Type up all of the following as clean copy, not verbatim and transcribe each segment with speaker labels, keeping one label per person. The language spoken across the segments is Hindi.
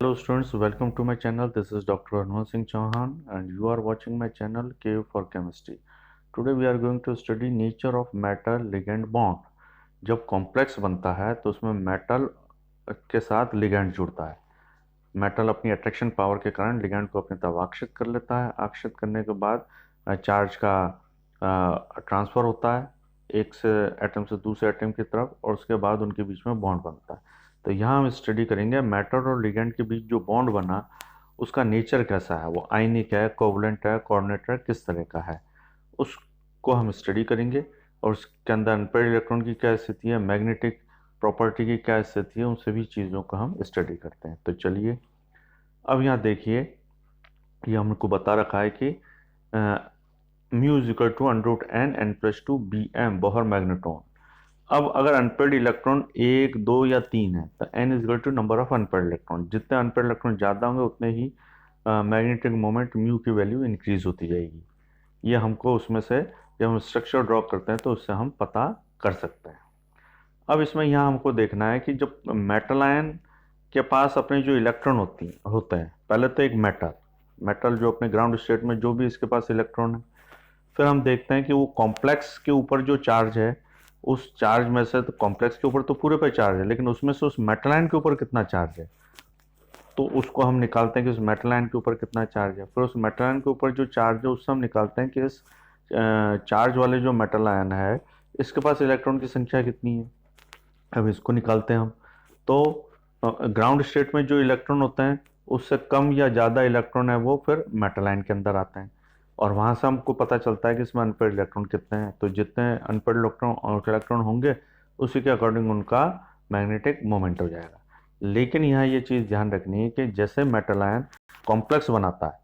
Speaker 1: Hello students, welcome to my channel. This is Dr. Anwar Singh Chauhan and you are watching my channel K for Chemistry. Today we are going to study nature of metal ligand bond. जब कॉम्प्लेक्स बनता है तो उसमें मेटल के साथ लिगैंड जुड़ता है। मेटल अपनी अट्रैक्शन पावर के कारण लिगैंड को अपनी तरफ आकर्षित कर लेता है। आकर्षित करने के बाद चार्ज का ट्रांसफ़र होता है एक से एटम से दूसरे एटम की तरफ और उसके बाद उनके बीच में बॉन्ड बनता है। तो यहाँ हम स्टडी करेंगे मेटल और लिगैंड के बीच जो बॉन्ड बना उसका नेचर कैसा है, वो आयनिक है, कोवलेंट है, कोऑर्डिनेट है, किस तरह का है, उसको हम स्टडी करेंगे। और उसके अंदर अनपेयर्ड इलेक्ट्रॉन की क्या स्थिति है, मैग्नेटिक प्रॉपर्टी की क्या स्थिति है, उन सभी चीज़ों का हम स्टडी करते हैं। तो चलिए अब यहाँ देखिए, ये हमको बता रखा है कि mu is equal to under root n n plus two B M Bohr magnetron. अब अगर अनपेयर्ड इलेक्ट्रॉन एक, दो या तीन है तो n is equal to number of unpaired electron. जितने अनपेयर्ड इलेक्ट्रॉन ज़्यादा होंगे उतने ही मैग्नेटिक मोमेंट म्यू की वैल्यू इंक्रीज होती जाएगी। ये हमको उसमें से जब हम स्ट्रक्चर ड्रॉ करते हैं तो उससे हम पता कर सकते हैं। अब इसमें यहाँ हमको देखना है कि जब मेटल आयन के पास अपने जो इलेक्ट्रॉन होते हैं, पहले तो एक मेटल जो अपने ग्राउंड स्टेट में जो भी इसके पास इलेक्ट्रॉन है, फिर हम देखते हैं कि वो कॉम्प्लेक्स के ऊपर जो चार्ज है उस चार्ज में से, तो कॉम्प्लेक्स के ऊपर तो पूरे पे चार्ज है लेकिन उसमें से उस मेटल आयन के ऊपर कितना चार्ज है, तो उसको हम निकालते हैं कि उस मेटल आयन के ऊपर कितना चार्ज है। फिर उस मेटल आयन के ऊपर जो चार्ज है उससे हम निकालते हैं कि इस चार्ज वाले जो मेटल आयन है इसके पास इलेक्ट्रॉन की संख्या कितनी है। अब इसको निकालते हैं हम। तो ग्राउंड स्टेट में जो इलेक्ट्रॉन होते हैं उससे कम या ज़्यादा इलेक्ट्रॉन है वो फिर मेटल आयन के अंदर आते हैं और वहाँ से हमको पता चलता है कि इसमें अनपेयर्ड इलेक्ट्रॉन कितने हैं। तो जितने अनपेयर्ड इलेक्ट्रॉन होंगे उसी के अकॉर्डिंग उनका मैग्नेटिक मोमेंट हो जाएगा। लेकिन यहाँ ये चीज़ ध्यान रखनी है कि जैसे मेटल आयन कॉम्प्लेक्स बनाता है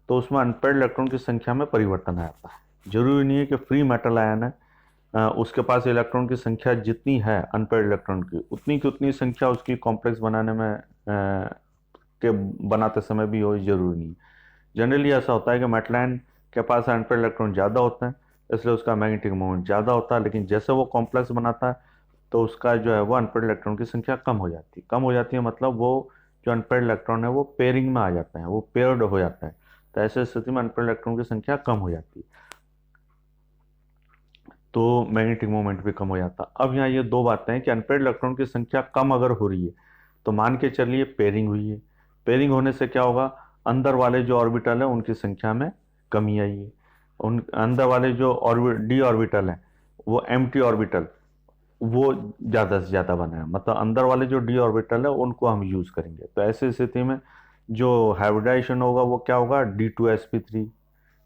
Speaker 1: तो उसमें अनपेयर्ड इलेक्ट्रॉन की संख्या में परिवर्तन आता है। जरूरी नहीं है कि फ्री मेटल आयन है उसके पास इलेक्ट्रॉन की संख्या जितनी है अनपेयर्ड इलेक्ट्रॉन की उतनी संख्या उसकी कॉम्प्लेक्स बनाने में के बनाते समय भी हो, जरूरी नहीं। जनरली ऐसा होता है कि मेटल आयन के पास अनपेयर्ड इलेक्ट्रॉन ज़्यादा होते हैं इसलिए उसका मैग्नेटिक मोमेंट ज़्यादा होता है, लेकिन जैसे वो कॉम्प्लेक्स बनाता है तो उसका जो है वो अनपेयर्ड इलेक्ट्रॉन की संख्या कम हो जाती है। मतलब वो जो अनपेयर्ड इलेक्ट्रॉन है वो पेयरिंग में आ जाते हैं, वो पेयर्ड हो जाता है। तो ऐसे स्थिति में अनपेयर्ड इलेक्ट्रॉन की संख्या कम हो जाती है तो मैग्नेटिक मोमेंट भी कम हो जाता। अब यहाँ ये दो बातें हैं कि अनपेयर्ड इलेक्ट्रॉन की संख्या कम अगर हो रही है तो मान के चलिए पेयरिंग हुई है। पेयरिंग होने से क्या होगा, अंदर वाले जो ऑर्बिटल है उनकी संख्या में कमी आई है। उन अंदर वाले जो डी ऑर्बिटल हैं वो एम्प्टी ऑर्बिटल वो ज़्यादा से ज़्यादा बना है, मतलब अंदर वाले जो डी ऑर्बिटल है उनको हम यूज़ करेंगे। तो ऐसी स्थिति में जो हाइब्रिडाइजेशन होगा वो क्या होगा, D2sp3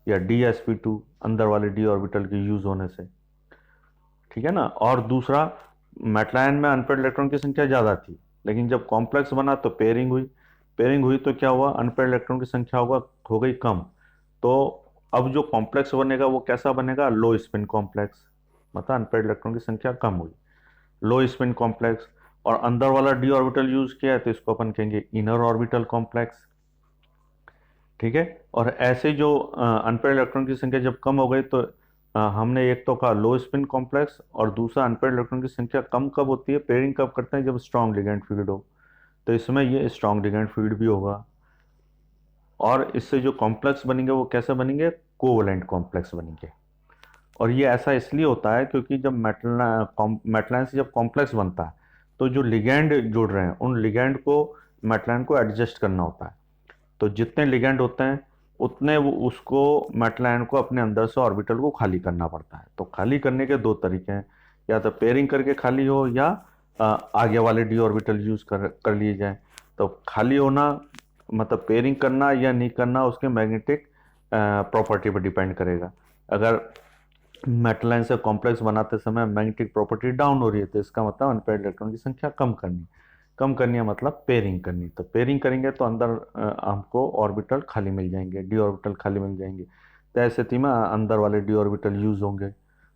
Speaker 1: या DsP2 अंदर वाले डी ऑर्बिटल के यूज़ होने से, ठीक है ना। और दूसरा, मेटल आयन में अनपेयर्ड इलेक्ट्रॉन की संख्या ज़्यादा थी लेकिन जब कॉम्प्लेक्स बना तो पेयरिंग हुई तो क्या हुआ, अनपेयर्ड इलेक्ट्रॉन की संख्या हो गई कम। तो अब जो कॉम्प्लेक्स बनेगा वो कैसा बनेगा, लो स्पिन कॉम्प्लेक्स, मतलब अनपेयर्ड इलेक्ट्रॉन की संख्या कम हुई, लो स्पिन कॉम्प्लेक्स। और अंदर वाला डी ऑर्बिटल यूज किया है तो इसको अपन कहेंगे इनर ऑर्बिटल कॉम्प्लेक्स, ठीक है। और ऐसे जो अनपेयर्ड इलेक्ट्रॉन की संख्या जब कम हो गई तो हमने एक तो कहा लो स्पिन कॉम्प्लेक्स, और दूसरा अनपेयर्ड इलेक्ट्रॉन की संख्या कम कब होती है, पेयरिंग कब करते हैं, जब स्ट्रॉन्ग लिगैंड फील्ड हो। तो इसमें ये स्ट्रॉन्ग लिगैंड फील्ड भी होगा। और इससे जो कॉम्प्लेक्स बनेंगे वो कैसे बनेंगे, कोवलेंट कॉम्प्लेक्स बनेंगे। और ये ऐसा इसलिए होता है क्योंकि जब मेटलाइन से जब कॉम्प्लेक्स बनता है तो जो लिगैंड जुड़ रहे हैं उन लिगैंड को मेटलाइन को एडजस्ट करना होता है। तो जितने लिगैंड होते हैं उतने वो उसको मेटल आयन को अपने अंदर से ऑर्बिटल को खाली करना पड़ता है। तो खाली करने के दो तरीके हैं, या तो पेयरिंग करके खाली हो या आगे वाले डी ऑर्बिटल यूज कर लिए जाए। तो खाली होना मतलब पेयरिंग करना या नहीं करना उसके मैग्नेटिक प्रॉपर्टी पर डिपेंड करेगा। अगर मेटल आयन से कॉम्प्लेक्स बनाते समय मैग्नेटिक प्रॉपर्टी डाउन हो रही है तो इसका मतलब अनपेयर्ड इलेक्ट्रॉन की संख्या कम करनी है, मतलब पेयरिंग करनी। तो पेयरिंग करेंगे तो अंदर हमको ऑर्बिटल खाली मिल जाएंगे, डी ऑर्बिटल खाली मिल जाएंगे। तो ऐसे स्थिति में अंदर वाले डी ऑर्बिटल यूज होंगे,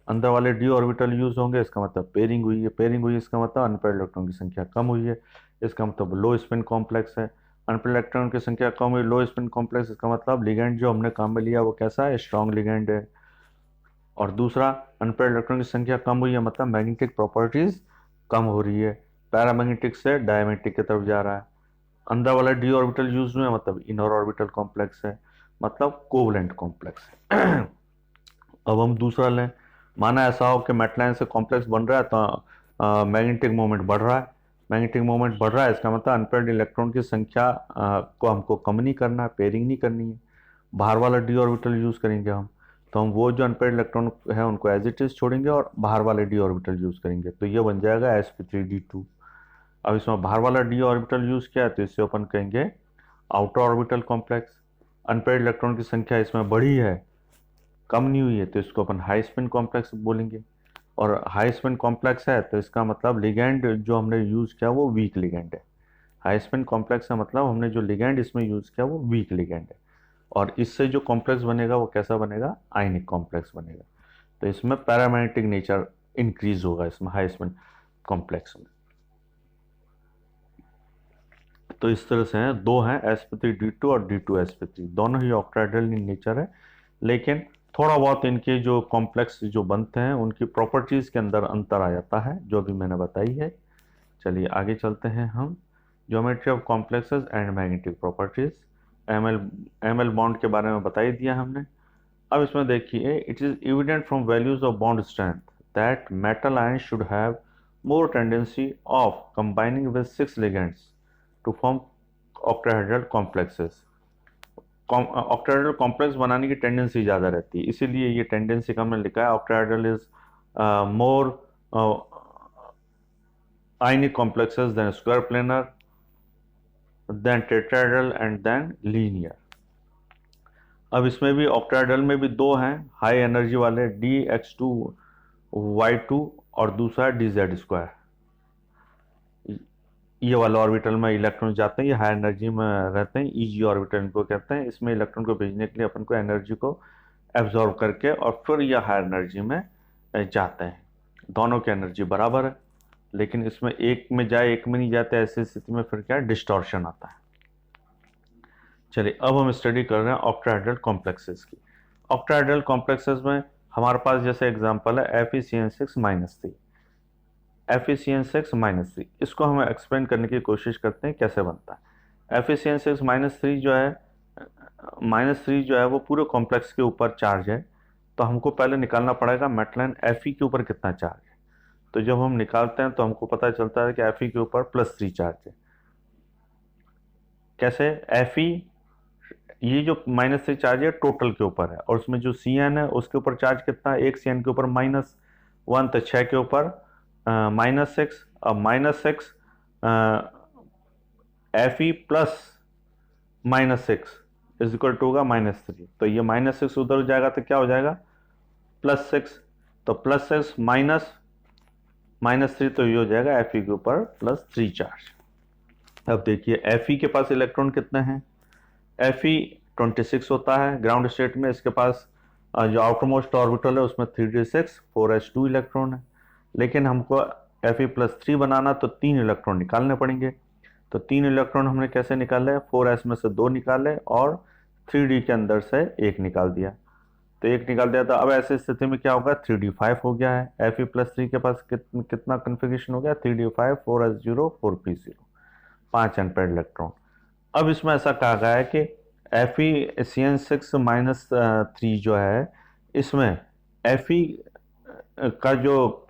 Speaker 1: अंदर वाले डी ऑर्बिटल यूज होंगे, इसका मतलब पेयरिंग हुई है। पेयरिंग हुई इसका मतलब अनपेयर्ड इलेक्ट्रॉन की संख्या कम हुई है, इसका मतलब लो स्पिन कॉम्प्लेक्स है। अनपेयर्ड इलेक्ट्रॉन की संख्या कम हुई, लो स्पिन कॉम्प्लेक्स, इसका मतलब लिगैंड जो हमने काम में लिया वो कैसा है, स्ट्रॉन्ग लिगैंड है। और दूसरा, अनपेयर्ड इलेक्ट्रॉन की संख्या कम हुई है मतलब मैग्नेटिक प्रॉपर्टीज कम हो रही है, पैरामैग्नेटिक से डायमैग्नेटिक की तरफ जा रहा है। अंदर वाला डी ऑर्बिटल यूज में मतलब इनर ऑर्बिटल कॉम्प्लेक्स है, मतलब कोवलेंट कॉम्प्लेक्स है। अब हम दूसरा लें, माना ऐसा हो कि मेटल से कॉम्प्लेक्स बन रहा है तो मैग्नेटिक मोमेंट बढ़ रहा है। मैग्नेटिक मोमेंट बढ़ रहा है, इसका मतलब अनपेयर्ड इलेक्ट्रॉन की संख्या को हमको कम नहीं करना है, पेयरिंग नहीं करनी है। बाहर वाला डी ऑर्बिटल यूज़ करेंगे हम, तो हम वो जो अनपेयर्ड इलेक्ट्रॉन है उनको एज इट इज छोड़ेंगे और बाहर वाले डी ऑर्बिटल यूज़ करेंगे, तो ये बन जाएगा sp3d2। अब इसमें बाहर वाला डी ऑर्बिटल यूज़ किया है तो इससे अपन कहेंगे outer orbital complex. Unpaired electron की संख्या इसमें बढ़ी है, कम नहीं हुई है, तो इसको अपन हाई स्पिन कॉम्प्लेक्स बोलेंगे। और हाई स्पिन कॉम्प्लेक्स है तो इसका मतलब लिगेंड जो हमने यूज़ किया वो वीक लिगेंड है। हाई स्पिन कॉम्प्लेक्स का मतलब हमने जो लिगेंड इसमें यूज़ किया वो वीक लिगेंड है, और इससे जो कॉम्प्लेक्स बनेगा वो कैसा बनेगा, आयनिक कॉम्प्लेक्स बनेगा। तो इसमें पैरामैग्नेटिक नेचर इंक्रीज होगा इसमें हाई स्पिन कॉम्प्लेक्स में। तो इस तरह से हैं, दो हैं sp3d2 और d2sp3, दोनों ही ऑक्टाहेड्रल इन नेचर है, लेकिन थोड़ा बहुत इनके जो कॉम्प्लेक्स जो बनते हैं उनकी प्रॉपर्टीज़ के अंदर अंतर आ जाता है, जो भी मैंने बताई है। चलिए आगे चलते हैं हम, geometry of complexes and magnetic properties. M L bond के बारे में बता ही दिया हमने। अब इसमें देखिए, it is evident from values of bond strength that metal ion should have more tendency of combining with 6 ligands to form octahedral complexes. Octahedral complex बनाने की टेंडेंसी ज़्यादा रहती है, इसीलिए ये टेंडेंसी का हमने लिखा है octahedral is more ionic complexes than square planar, then tetrahedral and then linear। अब इसमें भी ऑक्टाहेड्रल में भी दो हैं हाई एनर्जी वाले, dx2y2 और दूसरा dz2। ये वाला ऑर्बिटल में इलेक्ट्रॉन जाते हैं, ये हाई एनर्जी में रहते हैं, ईजी ऑर्बिटल इनको कहते हैं। इसमें इलेक्ट्रॉन को भेजने के लिए अपन को एनर्जी को एब्जॉर्ब करके और फिर ये हाई एनर्जी में जाते हैं। दोनों की एनर्जी बराबर है, लेकिन इसमें एक में जाए एक में नहीं जाते, ऐसी स्थिति में फिर क्या डिस्टॉर्शन आता है। चलिए अब हम स्टडी कर रहे हैं ऑक्टाहेड्रल कॉम्प्लेक्सेस की। ऑक्टाहेड्रल कॉम्प्लेक्सेस में हमारे पास जैसे एग्जांपल है FeCN6-3। FeCN6-3 इसको हम एक्सप्लेन करने की कोशिश करते हैं कैसे बनता है। FeCN6-3 जो है -3 जो है वो पूरे कॉम्प्लेक्स के ऊपर चार्ज है, तो हमको पहले निकालना पड़ेगा मेटल आयन Fe के ऊपर कितना चार्ज है। तो जब हम निकालते हैं तो हमको पता चलता है कि Fe के ऊपर +3 चार्ज है। कैसे? Fe ये जो -3 चार्ज है टोटल के ऊपर है, और उसमें जो Cn है उसके ऊपर चार्ज कितना है, एक Cn के ऊपर -1, तो 6 के ऊपर -6, अब -6 Fe plus -6 is equal to होगा -3, तो ये -6 उधर जाएगा तो क्या हो जाएगा +6, तो +6 -3, तो ये हो जाएगा Fe के ऊपर +3 चार्ज। अब देखिए Fe के पास इलेक्ट्रॉन कितने हैं, Fe 26 होता है ग्राउंड स्टेट में, इसके पास जो आउटरमोस्ट ऑर्बिटल है उसमें 3d6 4s2 इलेक्ट्रॉन है, लेकिन हमको Fe+3 बनाना तो 3 इलेक्ट्रॉन निकालने पड़ेंगे। तो 3 इलेक्ट्रॉन हमने कैसे निकाले, 4s में से 2 निकाले और 3d के अंदर से 1 निकाल दिया, तो 1 निकाल दिया। तो अब ऐसी स्थिति में क्या होगा, 3d5 हो गया है। Fe+3 के पास कितना कन्फिगरेशन हो गया, 3d5 4s0 4p0, 5 unpaired electron. अब इसमें ऐसा कहा गया है कि FeCN6-3 जो है इसमें Fe का जो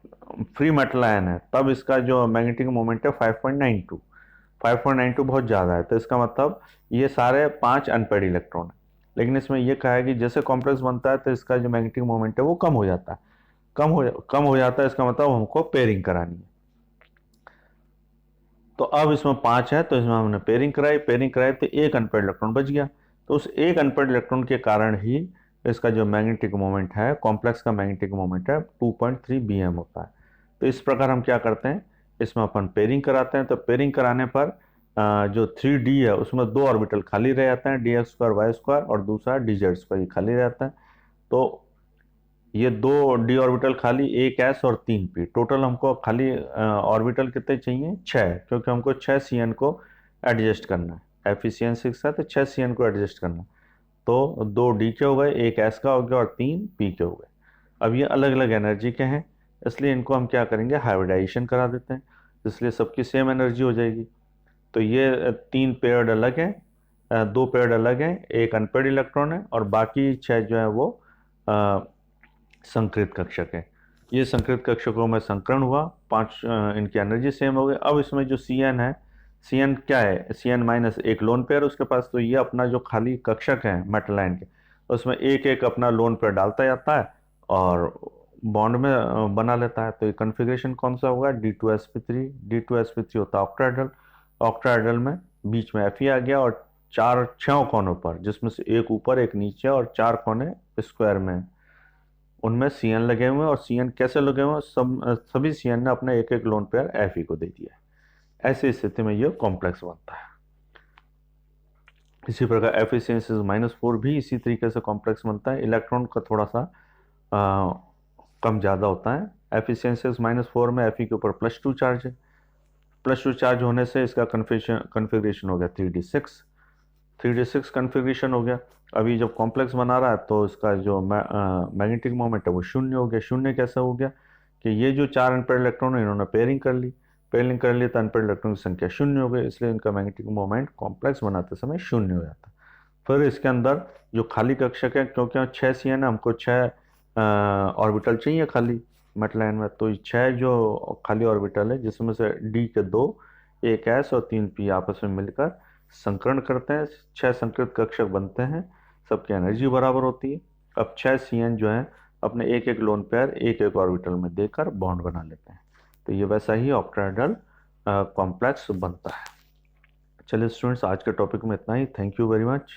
Speaker 1: फ्री मेटल आयन है तब इसका जो मैग्नेटिक मोमेंट है 5.92 बहुत ज़्यादा है, तो इसका मतलब ये सारे 5 अनपेयर्ड इलेक्ट्रॉन है। लेकिन इसमें यह कहा है कि जैसे कॉम्प्लेक्स बनता है तो इसका जो मैग्नेटिक मोमेंट है वो कम हो जाता है, कम हो जाता है, इसका मतलब हमको पेयरिंग करानी है। तो अब इसमें 5 है तो इसमें हमने पेयरिंग कराई तो एक अनपेयर्ड इलेक्ट्रॉन बच गया, तो उस एक अनपेयर्ड इलेक्ट्रॉन के कारण ही इसका जो मैग्नेटिक मोमेंट है, कॉम्प्लेक्स का मैग्नेटिक मोमेंट है 2.3 bm होता है। तो इस प्रकार हम क्या करते हैं, इसमें अपन पेयरिंग कराते हैं, तो पेयरिंग कराने पर जो 3d है उसमें 2 ऑर्बिटल खाली रह जाते हैं, dx2 y2 और दूसरा dz2 ये खाली रहता है। तो ये 2 d ऑर्बिटल खाली, एक s और 3 p, टोटल हमको खाली ऑर्बिटल कितने चाहिए, 6, क्योंकि हमको 6 Cn को एडजस्ट करना है। FeCN6 है तो 6 Cn को एडजस्ट करना, तो 2 d के हो गए, एक s का हो गया और 3 p के हो गए। अब ये अलग अलग एनर्जी के हैं, इसलिए इनको हम क्या करेंगे, हाइब्रिडाइजेशन करा देते हैं, इसलिए सबकी सेम एनर्जी हो जाएगी। तो ये 3 पेयर्ड अलग हैं, 2 पेयर्ड अलग हैं, एक अनपेयर्ड इलेक्ट्रॉन है और बाकी 6 जो है वो संकृत कक्षक है। ये संकृत कक्षकों में संकरण हुआ, 5 इनकी एनर्जी सेम हो गई। अब इसमें जो Cn है, Cn क्या है, Cn माइनस एक लोन पेयर उसके पास, तो ये अपना जो खाली कक्षक है मेटल आयन के, उसमें एक एक अपना लोन पेयर डालता जाता है और बॉन्ड में बना लेता है। तो ये कन्फिग्रेशन कौन सा होगा, D2sp3। D2sp3 होता है ऑक्टाहेड्रल। ऑक्टाहेड्रल में बीच में Fe आ गया और 6 कोनों पर, जिसमें से एक ऊपर एक नीचे और 4 कोने स्क्वायर में, उनमें Cn लगे हुए हैं। और Cn कैसे लगे हुए हैं, सभी Cn ने अपना एक एक लोन पेयर Fe को दे दिया है। ऐसी स्थिति में ये कॉम्प्लेक्स बनता है। इसी प्रकार Fe-4 भी इसी तरीके से कॉम्प्लेक्स बनता है। इलेक्ट्रॉन का थोड़ा सा कम ज़्यादा होता है। Fe-4 में Fe के ऊपर +2 चार्ज है। +2 चार्ज होने से इसका कन्फिग्रेशन हो गया 3d6 कन्फिग्रेशन हो गया। अभी जब कॉम्प्लेक्स बना रहा है तो इसका जो मैग्नेटिक मोमेंट है वो शून्य हो गया। शून्य कैसे हो गया कि ये जो 4 अनपेयर्ड इलेक्ट्रॉन है इन्होंने पेयरिंग कर ली, तो अनपेयर्ड इलेक्ट्रॉन की संख्या शून्य हो गई, इसलिए इनका मैग्नेटिक मोमेंट कॉम्प्लेक्स बनाते समय शून्य हो जाता है। फिर इसके अंदर जो खाली कक्षक है, क्योंकि 6 Cn है, हमको 6 ऑर्बिटल चाहिए खाली मेटल आयन में, तो 6 जो खाली ऑर्बिटल है जिसमें से D के 2, एक S और 3 P आपस में मिलकर संकरण करते हैं, 6 संकृत कक्षक बनते हैं, सबकी एनर्जी बराबर होती है। अब 6 Cn जो है अपने एक एक लोन पेयर एक एक ऑर्बिटल में देकर बॉन्ड बना लेते हैं। तो ये वैसा ही ऑक्टाहेड्रल कॉम्प्लेक्स बनता है। चलिए स्टूडेंट्स, आज के टॉपिक में इतना ही। Thank you very much.